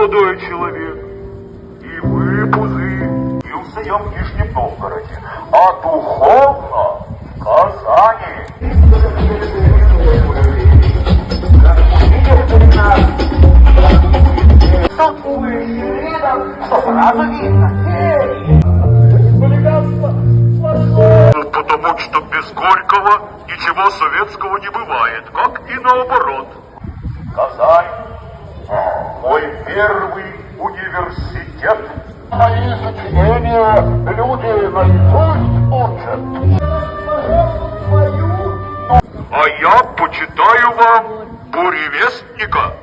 молодой человек. И вы, пузы, родился я в Нижнем Новгороде, а духовно в Казани. Что сразу видно? Ну, потому что без Горького ничего советского не бывает, как и наоборот. Казань — мой первый университет. Мои сочинения люди наизусть учат. А я почитаю вам буревестника.